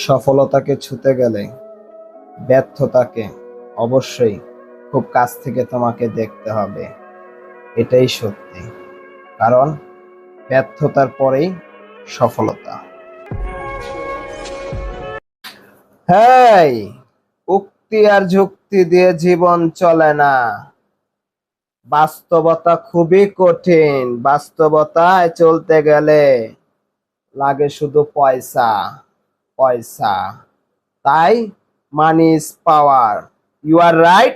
সফলতাকে ছুঁতে গেলে ব্যর্থতাকে অবশ্যই খুব কাছ থেকে তোমাকে দেখতে হবে। এটাই সত্যি, কারণ ব্যর্থতার পরেই সফলতা। হ্যাঁ, উক্তি আর যুক্তি দিয়ে জীবন চলে না। বাস্তবতা খুবই কঠিন। বাস্তবতায় চলতে গেলে লাগে শুধু পয়সা, পয়সা। তাই money is power. You are right.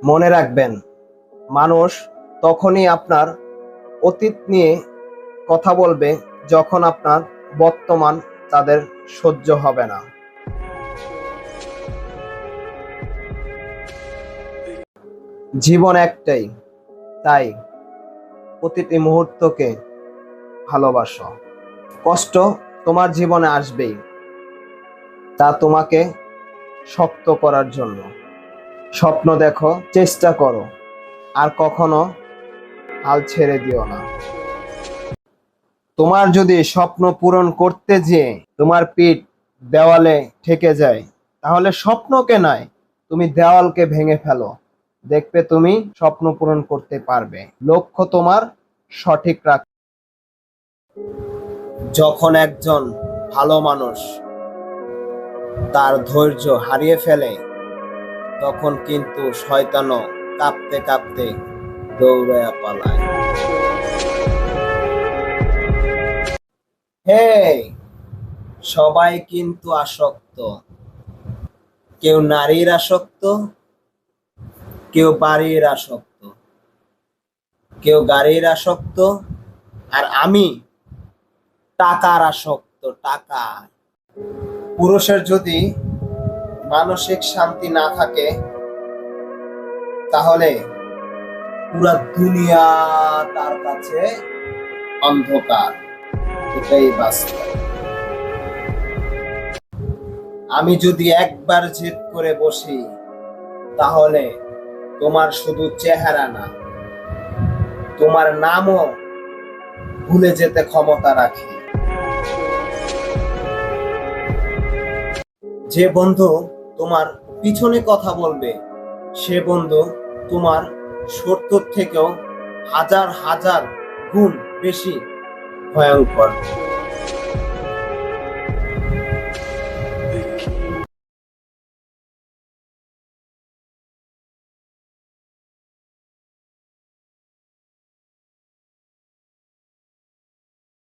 মনে রাখবেন, মানুষ তখনই আপনার অতীত নিয়ে কথা বলবে যখন আপনার বর্তমান তাদের সহ্য হবে না। জীবন একটাই, তাই প্রতিটি মুহূর্তকে ভালোবাসো। কষ্ট তোমার জীবনে আসবেই, তা তোমাকে শক্ত করার জন্য। স্বপ্ন দেখো, চেষ্টা করো, আর কখনো হাল ছেড়ে দিও না। তোমার যদি স্বপ্ন পূরণ করতে যেয়ে তোমার পিঠ দেওয়ালে ঠেকে যায়, তাহলে স্বপ্নকে নয়, তুমি দেওয়ালকে ভেঙে ফেলো। দেখবে তুমি স্বপ্ন পূরণ করতে পারবে। লক্ষ্য তোমার সঠিক রাখ। যখন একজন ভালো মানুষ তার ধৈর্য হারিয়ে ফেলে, তখন কিন্তু শয়তানও কাঁপতে কাঁপতে দৌড়াইয়া পালায়। হে, সবাই কিন্তু আসক্ত। কেউ নারীর আসক্ত, কেউ বাড়ির আসক্ত, কেউ গাড়ির আসক্ত, আর আমি টাকার আসক্ত। টাকা। পুরুষের যদি মানসিক শান্তি না থাকে, তাহলে পুরা দুনিয়া তার কাছে অন্ধকার। এটাই বাস্তব। আমি যদি একবার জেদ করে বসি, তাহলে তোমার শুধু চেহারা না, তোমার নামও ভুলে যেতে ক্ষমতা রাখি। যে বন্ধু তোমার পিছনে কথা বলবে, সে বন্ধু তোমার শত্রুর থেকেও হাজার হাজার গুণ বেশি ভয়ঙ্কর।